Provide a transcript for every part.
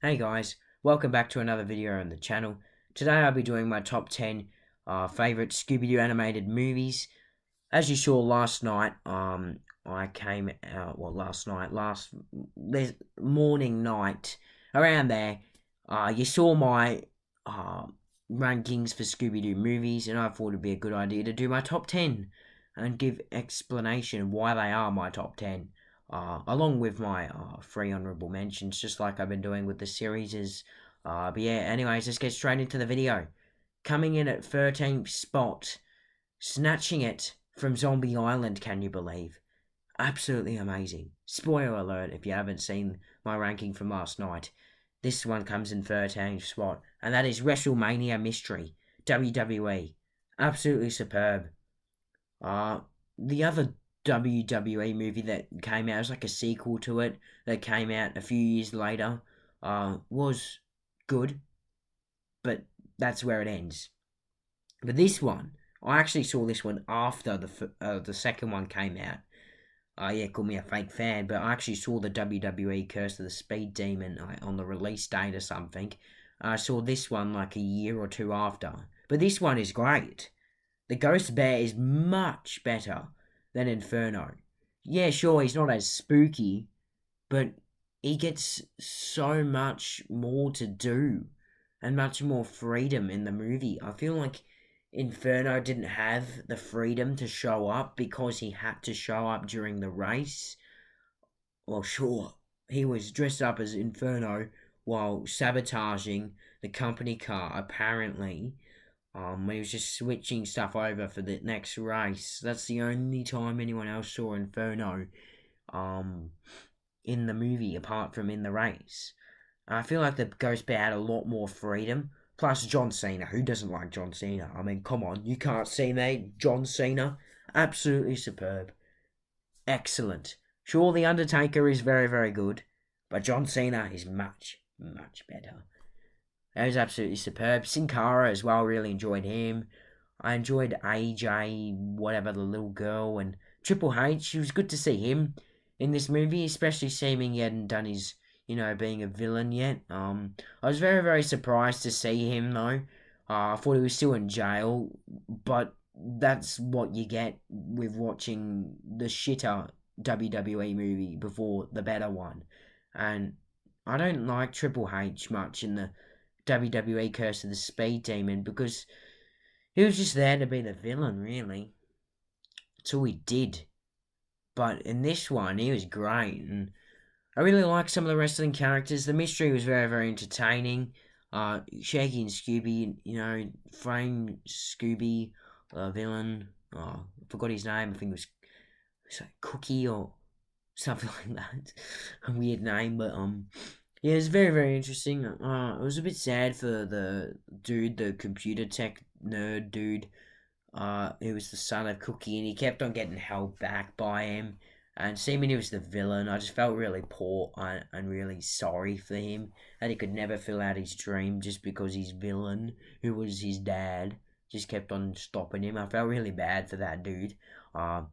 Hey guys, welcome back to another video on the channel. Today I'll be doing my top 10 favorite Scooby-Doo animated movies. As you saw last night, I came out, last morning, night, around there, you saw my uh, rankings for Scooby-Doo movies, and I thought it'd be a good idea to do my top 10 and give explanation why they are my top 10. Along with my three honorable mentions, just like I've been doing with the series. But yeah, anyways, let's get straight into the video. Coming in at 13th spot, snatching it from Zombie Island, can you believe? Absolutely amazing. Spoiler alert if you haven't seen my ranking from last night. This one comes in 13th spot, and that is WrestleMania Mystery, WWE. Absolutely superb. The other WWE movie that came out, was like a sequel to it, that came out a few years later, was good, but that's where it ends. But this one, I actually saw this one after the second one came out. Yeah, call me a fake fan, but I actually saw the WWE Curse of the Speed Demon on the release date or something. I saw this one like a year or two after. But this one is great. The Ghost Bear is much better than Inferno. Yeah, sure, he's not as spooky, but he gets so much more to do and much more freedom in the movie. I feel like Inferno didn't have the freedom to show up because he had to show up during the race. Well, sure, he was dressed up as Inferno while sabotaging the company car, apparently. When he was just switching stuff over for the next race. That's the only time anyone else saw Inferno, um, in the movie, apart from in the race. I feel like the Ghost Bear had a lot more freedom. Plus, John Cena. Who doesn't like John Cena? I mean, come on, you can't see me. John Cena, absolutely superb, excellent. Sure, the Undertaker is very, very good, but John Cena is much, much better. That was absolutely superb. Sin Cara as well, really enjoyed him. I enjoyed AJ, whatever, the little girl, and Triple H. It was good to see him in this movie, especially seeming he hadn't done his, being a villain yet. I was very, very surprised to see him, though. I thought he was still in jail, but that's what you get with watching the shitter WWE movie before the better one. And I don't like Triple H much in the WWE Curse of the Speed Demon because he was just there to be the villain, really. That's all he did. But in this one, he was great, and I really liked some of the wrestling characters. The mystery was very, very entertaining. Shaggy and Scooby, Frame Scooby, villain. Oh, I forgot his name. I think it was like Cookie or something like that. A weird name, but yeah, it's very, very interesting. It was a bit sad for the dude, the computer tech nerd dude. Who was the son of Cookie, and he kept on getting held back by him. And seeming he was the villain, I just felt really poor and really sorry for him that he could never fill out his dream just because his villain, who was his dad, just kept on stopping him. I felt really bad for that dude. But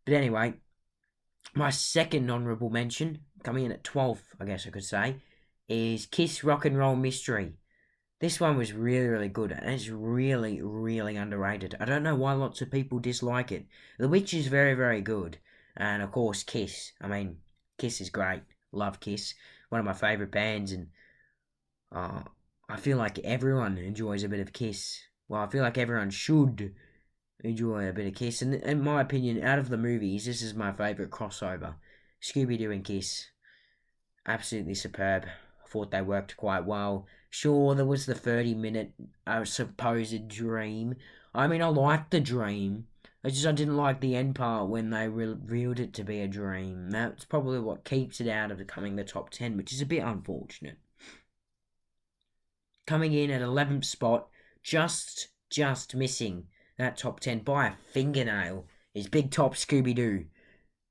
anyway, my second honourable mention, coming in at 12th, I guess I could say, is Kiss Rock and Roll Mystery. This one was really, really good, and it's really, really underrated. I don't know why lots of people dislike it. The Witch is very, very good, and of course, Kiss. I mean, Kiss is great. Love Kiss. One of my favourite bands, and uh, I feel like everyone enjoys a bit of Kiss. Well, I feel like everyone should enjoy a bit of Kiss, and in my opinion, out of the movies, this is my favourite crossover. Scooby-Doo and Kiss. Absolutely superb. I thought they worked quite well. Sure, there was the 30-minute supposed dream. I mean, I liked the dream. I didn't like the end part when they revealed it to be a dream. That's probably what keeps it out of becoming the top 10, which is a bit unfortunate. Coming in at 11th spot, just missing that top 10 by a fingernail, is Big Top Scooby-Doo.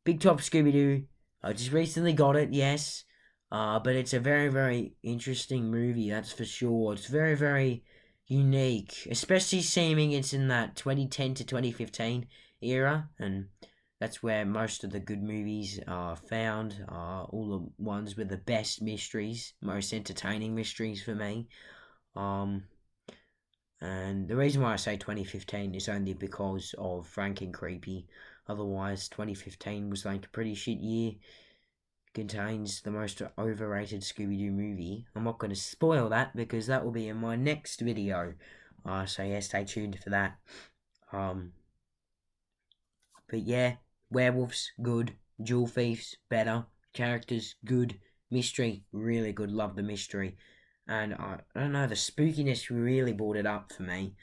Big Top Scooby-Doo, I just recently got it, yes. But it's a very, very interesting movie, that's for sure. It's very, very unique, especially seeming it's in that 2010 to 2015 era, and That's where most of the good movies are found. All the ones with the best mysteries, most entertaining mysteries for me. Um, and the reason why I say 2015 is only because of Frank and Creepy. Otherwise, 2015 was like a pretty shit year. Contains the most overrated Scooby-Doo movie. I'm not going to spoil that because that will be in my next video. So yeah, stay tuned for that. But yeah, werewolves, good. Jewel thieves, better. Characters, good. Mystery, really good. Love the mystery. And I don't know, the spookiness really brought it up for me.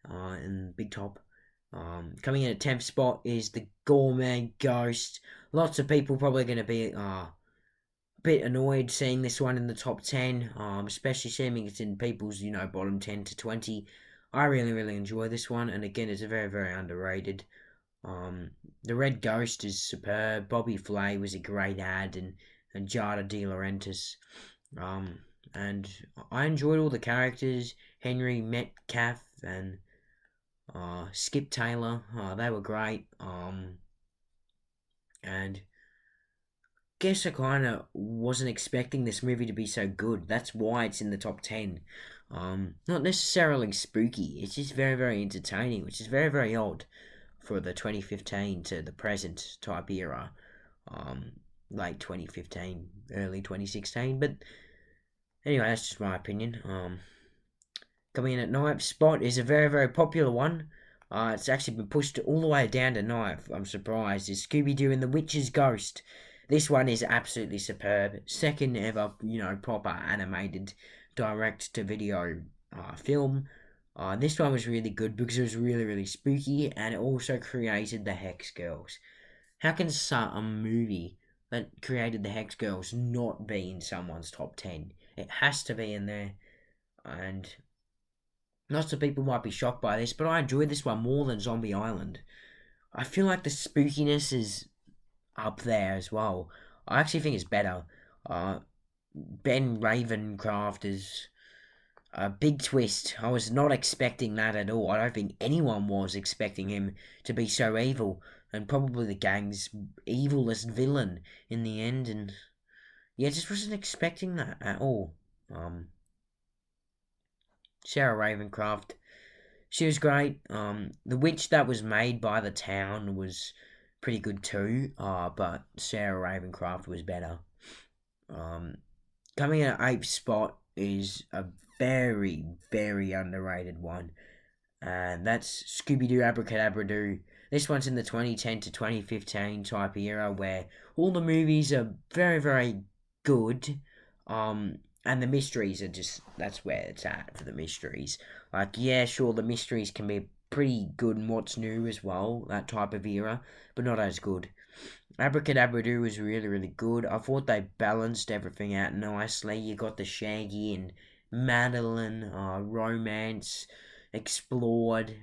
In Big Top. Coming in at 10th spot is the Gourmet Ghost. Lots of people probably going to be a bit annoyed seeing this one in the top 10, especially seeing it's in people's, bottom 10 to 20. I really, really enjoy this one, and again, it's a very, very underrated. The Red Ghost is superb. Bobby Flay was a great ad, and Jada De Laurentiis. And I enjoyed all the characters. Henry Metcalf and Skip Taylor. They were great. And guess I kind of wasn't expecting this movie to be so good. That's why it's in the top 10. Not necessarily spooky. It's just very, very entertaining, which is very, very odd for the 2015 to the present type era. Late 2015, early 2016. But anyway, that's just my opinion. Coming in at ninth spot is a very, very popular one. It's actually been pushed all the way down to ninth. I'm surprised. Is Scooby-Doo and the Witch's Ghost. This one is absolutely superb. Second ever, proper animated direct-to-video film. This one was really good because it was really, really spooky, and it also created the Hex Girls. How can a movie that created the Hex Girls not be in someone's top 10? It has to be in there, and lots of people might be shocked by this, but I enjoyed this one more than Zombie Island. I feel like the spookiness is up there as well. I actually think it's better. Ben Ravencroft is a big twist. I was not expecting that at all. I don't think anyone was expecting him to be so evil, and probably the gang's evilest villain in the end. And yeah, just wasn't expecting that at all. Sarah Ravencroft, she was great. The witch that was made by the town was pretty good too. But Sarah Ravencroft was better. Coming in at 8th spot is a very, very underrated one, and that's Scooby-Doo Abracadabra-Doo. This one's in the 2010 to 2015 type era where all the movies are very, very good, and the mysteries are just, that's where it's at for the mysteries. Like, yeah, sure, the mysteries can be pretty good in What's New as well, that type of era, but not as good. Abracadabra-Doo was really, really good. I thought they balanced everything out nicely. You got the Shaggy and Madeline romance explored.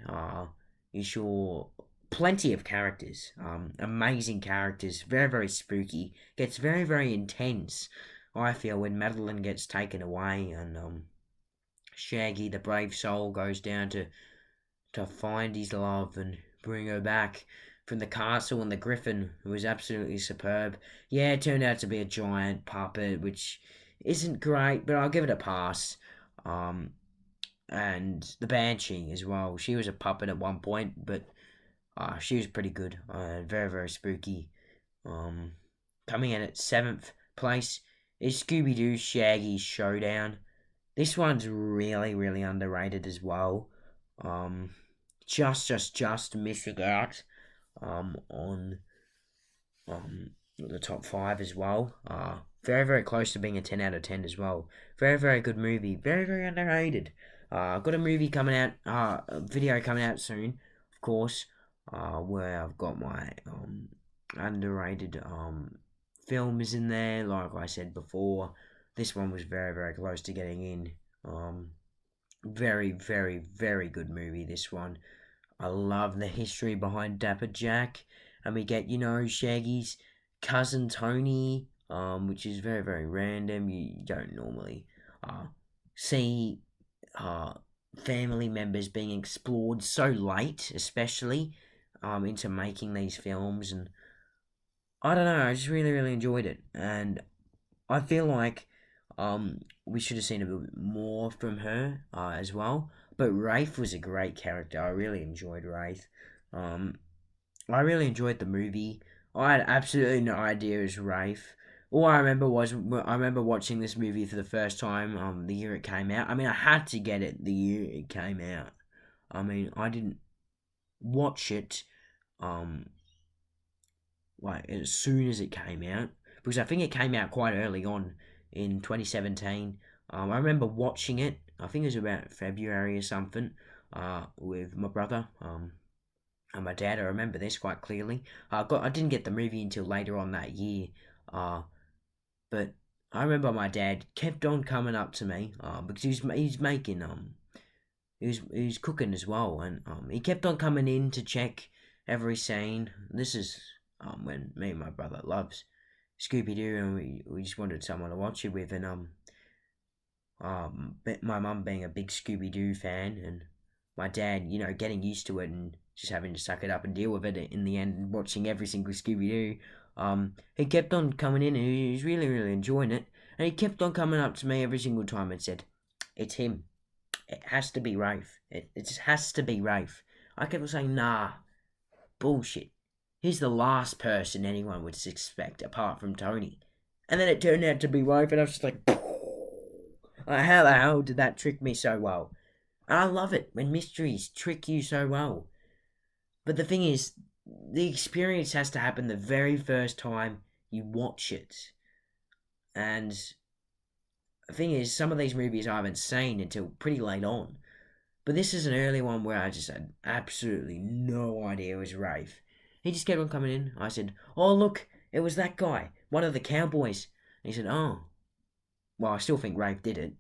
You saw plenty of characters. Amazing characters. Very, very spooky. Gets very, very intense, I feel, when Madeline gets taken away and Shaggy, the brave soul, goes down to find his love and bring her back from the castle, and the griffin was absolutely superb. Yeah, it turned out to be a giant puppet, which isn't great, but I'll give it a pass. And the Banshee as well. She was a puppet at one point, but she was pretty good. Very, very spooky. Coming in at 7th place is Scooby-Doo Shaggy Showdown. This one's really, really underrated as well. Just missing out on the top 5 as well. Very, very close to being a 10 out of 10 as well. Very, very good movie. Very, very underrated. I've got a movie coming out, a video coming out soon, of course, where I've got my underrated films in there. Like I said before, this one was very, very close to getting in. Very, very, very good movie, this one. I love the history behind Dapper Jack, and we get, Shaggy's cousin Tony, which is very, very random. You don't normally see family members being explored so late, especially into making these films. And I don't know, I just really, really enjoyed it. And I feel like we should have seen a bit more from her as well. But Rafe was a great character. I really enjoyed Rafe. Um, I really enjoyed the movie. I had absolutely no idea it was Rafe. All I remember was I remember watching this movie for the first time the year it came out. I mean, I had to get it the year it came out. I mean, I didn't watch it um like as soon as it came out because I think it came out quite early on in 2017. I remember watching it. I think it was about February or something. With my brother. And my dad. I remember this quite clearly. I didn't get the movie until later on that year. Uh, but I remember my dad kept on coming up to me. Because he's making he was cooking as well, and he kept on coming in to check every scene. This is when me and my brother loves Scooby Doo, and we just wanted someone to watch it with, and my mum being a big Scooby Doo fan, and my dad, getting used to it and just having to suck it up and deal with it in the end, watching every single Scooby Doo. He kept on coming in and he was really, really enjoying it. And he kept on coming up to me every single time and said, "It's him. It has to be Rafe. It just has to be Rafe." I kept on saying, "Nah, bullshit. He's the last person anyone would expect apart from Tony." And then it turned out to be Rafe, and I was just like, how the hell did that trick me so well? And I love it when mysteries trick you so well. But the thing is, the experience has to happen the very first time you watch it. And the thing is, some of these movies I haven't seen until pretty late on. But this is an early one where I just had absolutely no idea it was Rafe. He just kept on coming in. I said, "Oh, look, it was that guy, one of the cowboys." And he said, "Oh." Well, I still think Rafe did it.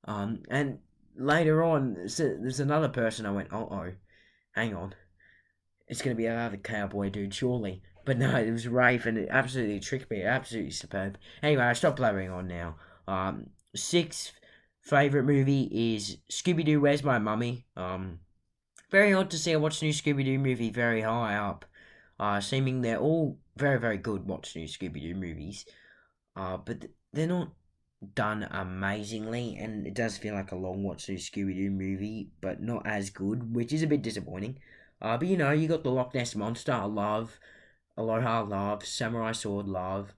And later on, there's another person I went, "Oh, hang on. It's going to be another cowboy dude, surely." But no, it was Rafe, and it absolutely tricked me. Absolutely superb. Anyway, I stopped blabbering on now. Sixth favourite movie is Scooby Doo, Where's My Mummy? Very odd to see a What's New Scooby Doo movie very high up. Seeming they're all very, very good What's New Scooby Doo movies. But they're not done amazingly, and it does feel like a long What's New Scooby Doo movie, but not as good, which is a bit disappointing. But you got the Loch Ness Monster, I love. Aloha, love. Samurai Sword, love.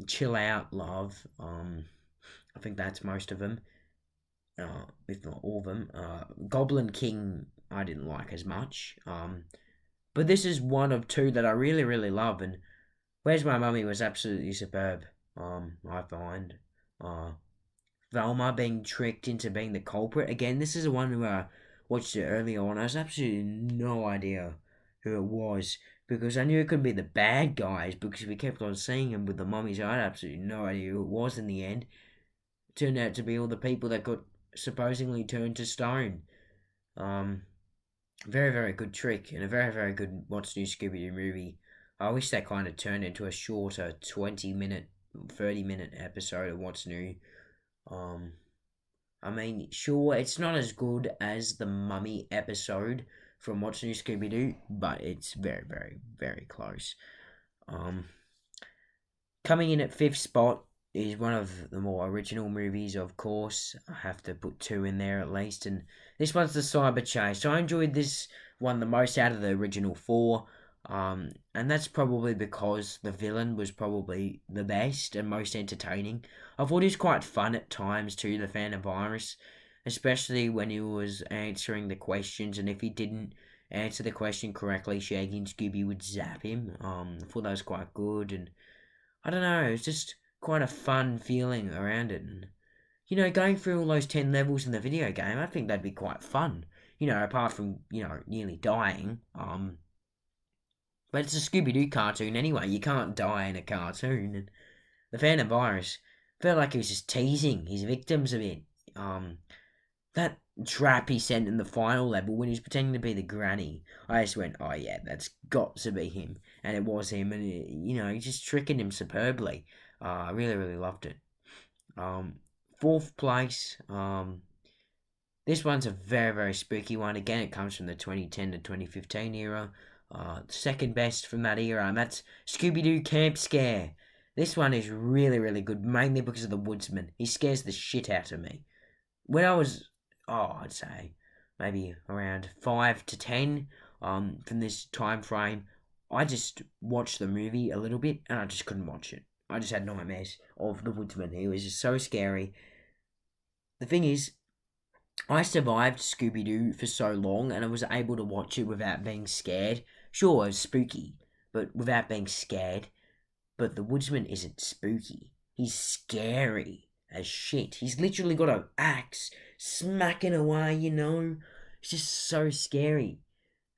Chill Out, love. I think that's most of them, if not all of them. Goblin King, I didn't like as much. But this is one of two that I really, really love, and Where's My Mummy was absolutely superb. I find. Uh, Velma being tricked into being the culprit. Again, this is the one where I watched it earlier on. I has absolutely no idea who it was because I knew it could be the bad guys because we kept on seeing them with the mummies. I had absolutely no idea who it was in the end. It turned out to be all the people that got supposedly turned to stone. Um, Very, very good trick and a very, very good What's New Scooby Doo movie. I wish that kind of turned into a shorter 20-minute, 30-minute episode of What's New. Um, I mean, sure, it's not as good as the Mummy episode from What's New Scooby Doo, but it's very, very, very close. Um, Coming in at fifth spot is one of the more original movies, of course. I have to put two in there at least, and this one's the Cyber Chase. So I enjoyed this one the most out of the original four, and that's probably because the villain was probably the best and most entertaining. I thought he was quite fun at times too, the Phantom Virus, especially when he was answering the questions, and if he didn't answer the question correctly, Shaggy and Scooby would zap him. I thought that was quite good, and I don't know, it's just quite a fun feeling around it. And, going through all those 10 levels in the video game, I think that'd be quite fun. Apart from, nearly dying. But it's a Scooby Doo cartoon anyway. You can't die in a cartoon. And the Phantom Virus felt like he was just teasing his victims a bit. That trap he sent in the final level when he was pretending to be the granny, I just went, "Oh yeah, that's got to be him," and it was him, and he's just tricking him superbly. I really, really loved it. Fourth place. This one's a very, very spooky one. Again, it comes from the 2010 to 2015 era. second best from that era, and that's Scooby-Doo Camp Scare. This one is really, really good, mainly because of the woodsman. He scares the shit out of me. When I was, I'd say maybe around 5 to 10, from this time frame, I just watched the movie a little bit, and I just couldn't watch it. I just had nightmares of the woodsman. He was just so scary. The thing is, I survived Scooby-Doo for so long, and I was able to watch it without being scared. Sure, it was spooky, but without being scared. But the woodsman isn't spooky. He's scary as shit. He's literally got an axe smacking away, It's just so scary.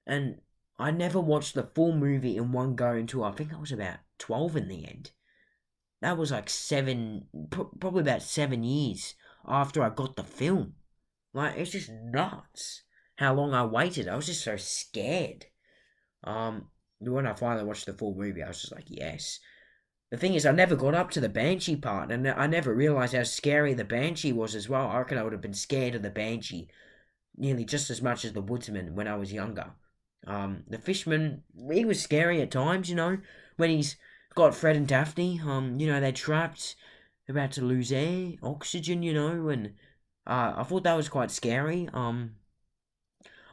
And I never watched the full movie in one go until I think I was about 12 in the end. That was like probably about 7 years after I got the film. Like, it's just nuts how long I waited. I was just so scared. When I finally watched the full movie, I was just like, yes. The thing is, I never got up to the Banshee part, and I never realised how scary the Banshee was as well. I reckon I would have been scared of the Banshee nearly just as much as the Woodsman when I was younger. The Fishman, he was scary at times, when he's got Fred and Daphne, they're trapped, about to lose air, oxygen, and I thought that was quite scary. I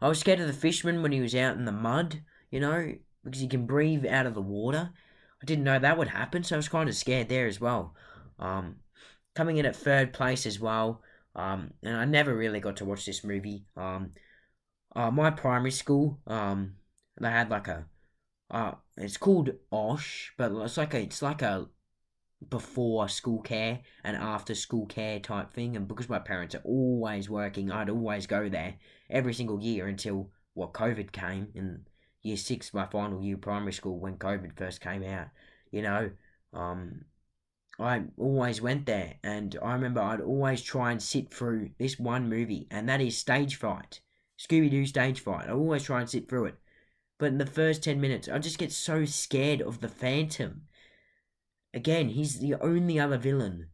was scared of the Fishman when he was out in the mud, because he can breathe out of the water. I didn't know that would happen, so I was kind of scared there as well. Coming in at third place as well, and I never really got to watch this movie. My primary school, they had like it's called OSH, but it's like a before school care and after school care type thing. And because my parents are always working, I'd always go there every single year until COVID came in year 6, my final year of primary school, when COVID first came out. I always went there, and I remember I'd always try and sit through this one movie, and that is Stage Fright. Scooby-Doo Stage Fright. I always try and sit through it. But in the first 10 minutes, I just get so scared of the Phantom. Again, he's the only other villain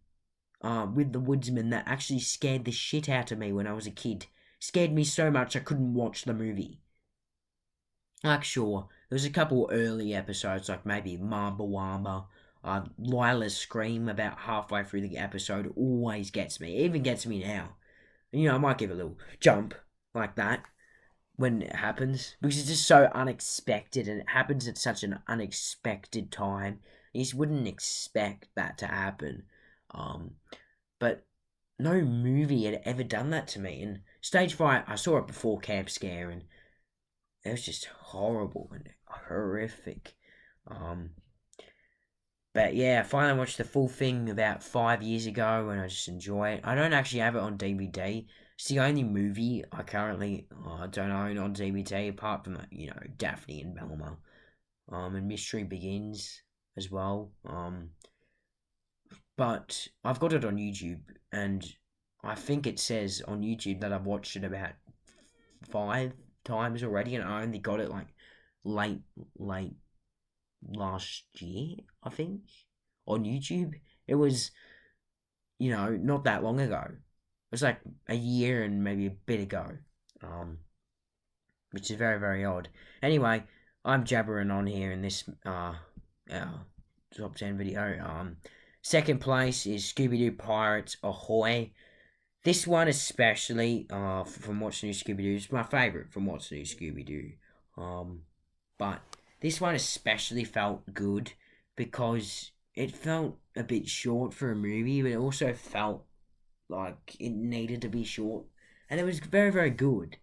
with the Woodsman that actually scared the shit out of me when I was a kid. Scared me so much I couldn't watch the movie. Like, sure, there was a couple early episodes, like maybe Mamba Wamba. Lila's scream about halfway through the episode always gets me. It even gets me now. I might give a little jump like that when it happens, because it's just so unexpected, and it happens at such an unexpected time. You just wouldn't expect that to happen. But no movie had ever done that to me. And Stage Fright, I saw it before Camp Scare, and it was just horrible and horrific. But yeah, I finally watched the full thing about 5 years ago, and I just enjoy it. I don't actually have it on DVD. It's the only movie I currently don't own on DVD, apart from Daphne and Velma, and Mystery Begins as well. But I've got it on YouTube, and I think it says on YouTube that I've watched it about 5 times already, and I only got it like late last year, I think, on YouTube. It was, not that long ago. It was like a year and maybe a bit ago, which is very, very odd. Anyway, I'm jabbering on here in this top 10 video. Second place is Scooby-Doo Pirates Ahoy. This one especially, from What's New Scooby-Doo, is my favourite from What's New Scooby-Doo. But this one especially felt good because it felt a bit short for a movie, but it also felt like it needed to be short. And it was very, very good.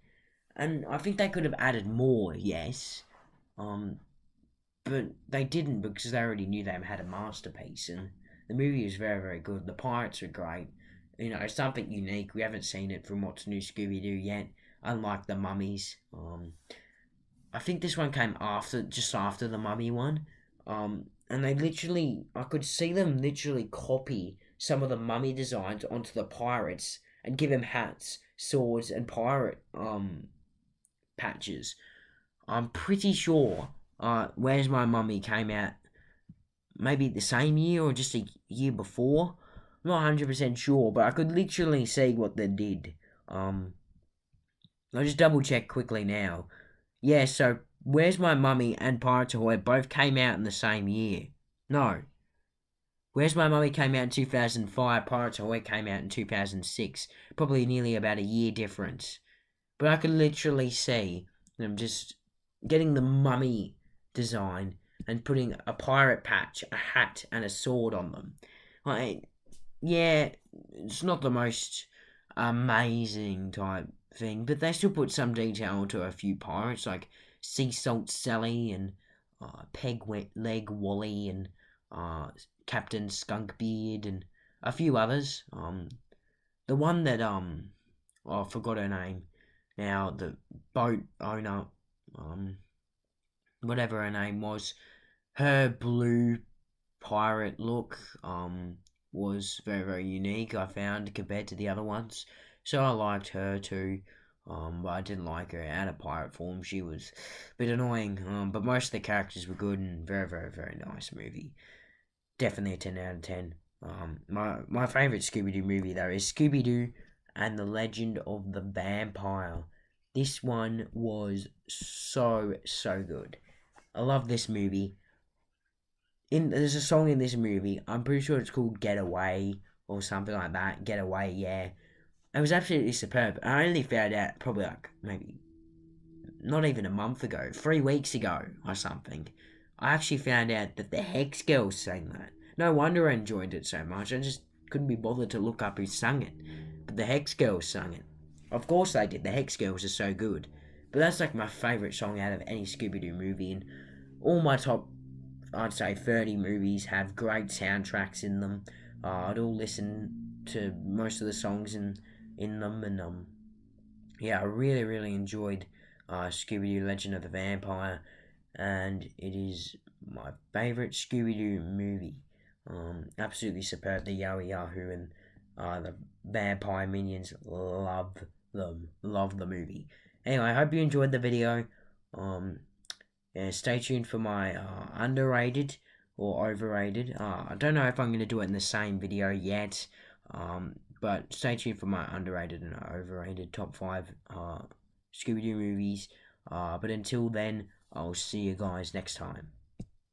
And I think they could have added more, yes. But they didn't, because they already knew they had a masterpiece. And the movie was very, very good. The pirates were great. It's something unique. We haven't seen it from What's New Scooby-Doo yet, unlike the Mummies. I think this one came just after the Mummy one. And I could see them literally copy some of the Mummy designs onto the pirates and give them hats, swords, and pirate patches. I'm pretty sure Where's My Mummy came out maybe the same year or just a year before. I'm not 100% sure, but I could literally see what they did. I'll just double check quickly now. Yeah, so Where's My Mummy and Pirates Ahoy both came out in the same year? No. Where's My Mummy came out in 2005, Pirates Ahoy came out in 2006. Probably nearly about a year difference. But I could literally see them just getting the mummy design and putting a pirate patch, a hat, and a sword on them. Like, yeah, it's not the most amazing type thing, but they still put some detail into a few pirates, like Sea Salt Sally and Peg Wet Leg Wally and Captain Skunkbeard and a few others. The one that I forgot her name. Now the boat owner, whatever her name was, her blue pirate look was very, very unique, I found, compared to the other ones. So I liked her too. But I didn't like her out of pirate form. She was a bit annoying. But most of the characters were good and very, very, very nice movie. Definitely a 10 out of 10. My favourite Scooby Doo movie though is Scooby Doo and the Legend of the Vampire. This one was so good. I love this movie. There's a song in this movie. I'm pretty sure it's called "Get Away" or something like that. Get Away, yeah. It was absolutely superb. I only found out probably like maybe not even a month ago, 3 weeks ago or something. I actually found out that the Hex Girls sang that. No wonder I enjoyed it so much. I just couldn't be bothered to look up who sang it. But the Hex Girls sang it. Of course they did. The Hex Girls are so good. But that's like my favourite song out of any Scooby Doo movie. And all my top, I'd say, 30 movies have great soundtracks in them. I'd all listen to most of the songs in them. And yeah, I really enjoyed Scooby Doo Legend of the Vampire. And it is my favourite Scooby Doo movie. Absolutely superb. The Yowie Yahoo and the vampire minions, love them. Love the movie. Anyway, I hope you enjoyed the video. Yeah, stay tuned for my underrated or overrated. I don't know if I'm going to do it in the same video yet. But stay tuned for my underrated and overrated top 5 Scooby Doo movies. But until then, I'll see you guys next time.